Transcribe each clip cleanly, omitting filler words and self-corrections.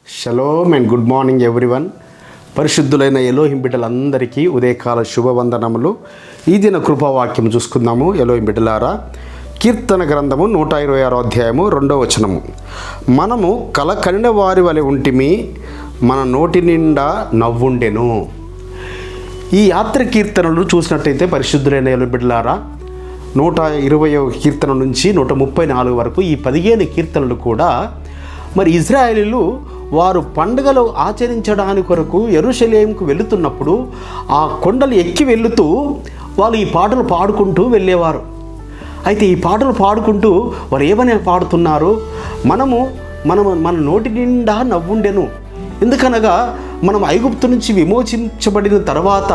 Shalom and good morning everyone. పరిశుద్ధులైన Elohim బిడ్డలందరికీ ఉదయకాల శుభవందనములు. ఈ దిన కృపావాక్యం చూసుకుందాము. ఎలోహిం బిడ్డలారా, కీర్తన గ్రంథము 126 అధ్యాయము 2వ వచనము. మనము కలకనిన వారి వలె ఉంటిమి, మన నోటి నిండా నవ్వుండెను. ఈ యాత్ర కీర్తనలు చూసినట్టయితే పరిశుద్ధులైన ఎలోహిం బిడ్డలారా, 120వ కీర్తన నుంచి 134 వరకు ఈ 15 కీర్తనలు కూడా మరి ఇజ్రాయేలీలు వారు పండుగలు ఆచరించడానికి కొరకు యెరూషలేముకు వెళుతున్నప్పుడు ఆ కొండలు ఎక్కి వెళుతూ వాళ్ళు ఈ పాటలు పాడుకుంటూ వెళ్ళేవారు. అయితే ఈ పాటలు పాడుకుంటూ వారు ఏమని పాడుతున్నారు? మన నోటి నిండా నవ్వుండెను. ఎందుకనగా మనం ఐగుప్తు నుంచి విమోచించబడిన తర్వాత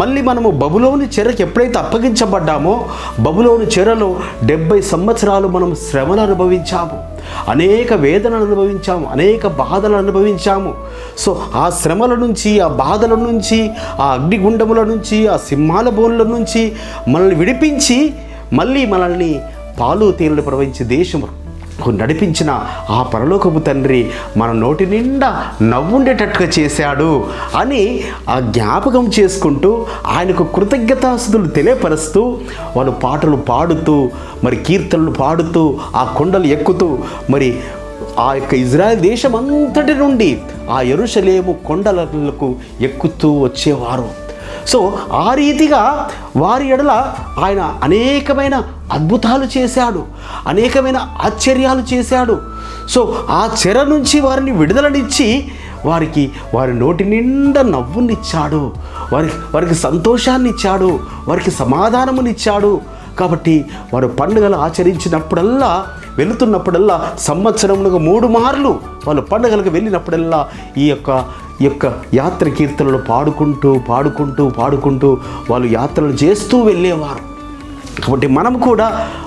మళ్ళీ మనము బబులోని చెరకు ఎప్పుడైతే అప్పగించబడ్డామో, బబులోని చెరలో 70 సంవత్సరాలు మనం శ్రమలు అనుభవించాము, అనేక వేదనలు అనుభవించాము, అనేక బాధలు అనుభవించాము. సో ఆ శ్రమల నుంచి, ఆ బాధల నుంచి, ఆ అగ్నిగుండముల నుంచి, ఆ సింహాల బోన్ల నుంచి మనల్ని విడిపించి మళ్ళీ మనల్ని పాలు తేనెలు ప్రవహించే దేశము నడిపించిన ఆ పరలోకపు తండ్రి మన నోటి నిండా నవ్వుండేటట్టుగా చేశాడు అని ఆ జ్ఞాపకం చేసుకుంటూ ఆయనకు కృతజ్ఞతాస్తుతులు తెలియపరుస్తూ వాళ్ళు పాటలు పాడుతూ, మరి కీర్తనలు పాడుతూ, ఆ కొండలు ఎక్కుతూ, మరి ఆ యొక్క ఇజ్రాయెల్ దేశం అంతటి నుండి ఆ యెరూషలేము కొండలకు ఎక్కుతూ వచ్చేవారు. సో ఆ రీతిగా వారి ఎడల ఆయన అనేకమైన అద్భుతాలు చేశాడు, అనేకమైన ఆశ్చర్యాలు చేశాడు. సో ఆ చెర నుంచి వారిని విడుదలనిచ్చి వారి నోటి నిండా నవ్వునిచ్చాడు, వారికి సంతోషాన్ని ఇచ్చాడు, వారికి సమాధానమునిచ్చాడు. కాబట్టి వారు పండుగలు ఆచరించినప్పుడల్లా, వెళుతున్నప్పుడల్లా, సంవత్సరములకు 3 మార్లు వాళ్ళు పండుగలకు వెళ్ళినప్పుడల్లా ఈ యొక్క యాత్ర కీర్తనలు పాడుకుంటూ వాళ్ళు యాత్రలు చేస్తూ వెళ్ళేవారు. కాబట్టి మనం కూడా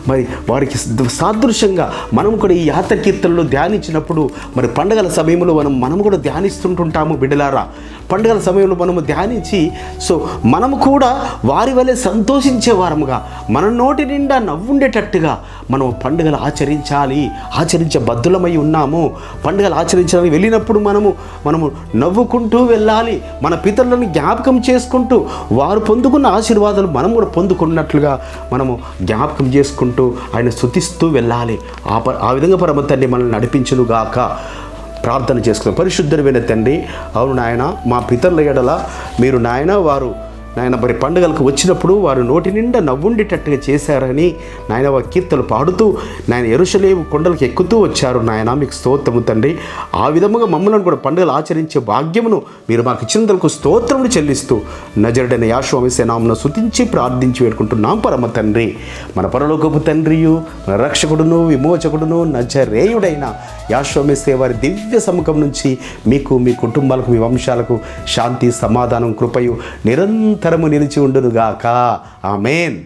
మరి వారికి సాదృశ్యంగా మనం కూడా ఈ యాత్ర కీర్తనలు ధ్యానించినప్పుడు మరి పండుగల సమయంలో మనం కూడా ధ్యానిస్తుంటుంటాము బిడ్డలారా. పండుగల సమయంలో మనము ధ్యానించి సో మనము కూడా వారి వలె సంతోషించే వారముగా, మన నోటి నిండా నవ్వుండేటట్టుగా మనం పండుగలు ఆచరించే బద్దులమై ఉన్నాము. పండుగలు ఆచరించడానికి వెళ్ళినప్పుడు మనము నవ్వుకుంటూ వెళ్ళాలి. మన పితరులను జ్ఞాపకం చేసుకుంటూ వారు పొందుకున్న ఆశీర్వాదాలు మనం కూడా పొందుకున్నట్లుగా మనము జ్ఞాపకం చేసుకుంటూ ఆయన స్తుతిస్తూ వెళ్ళాలి. ఆ విధంగా పరమ తండ్రి మనల్ని నడిపించునుగాక. ప్రార్థన చేసుకున్నాం. పరిశుద్ధమైన తండ్రి, అవును నాయన, మా పితరుల ఎడల మీరు నాయన మరి పండుగలకు వచ్చినప్పుడు వారు నోటి నిండా నవ్వుండేటట్టుగా చేశారని నాయన వారి కీర్తనలు పాడుతూ నాయన యెరూషలేము కొండలకు ఎక్కుతూ వచ్చారు. నాయన మీకు స్తోత్రము తండ్రి. ఆ విధముగా మమ్మల్ని కూడా పండుగలు ఆచరించే భాగ్యమును మీరు మాకు ఇచ్చినందుకు స్తోత్రమును చెల్లిస్తూ నజరుడైన యేషువా మెస్సీయ నామమున స్తుతించి ప్రార్థించి వేడుకుంటున్నాం పరమ తండ్రి. మన పరలోకపు తండ్రియు, మన రక్షకుడును, విమోచకుడును, నజరేయుడైన యేషువా మెస్సీయ వారి దివ్య సముఖం నుంచి మీకు, మీ కుటుంబాలకు, మీ వంశాలకు శాంతి, సమాధానం, కృపయు నిరంతరము నిలిచి ఉండునుగాక. ఆమేన్.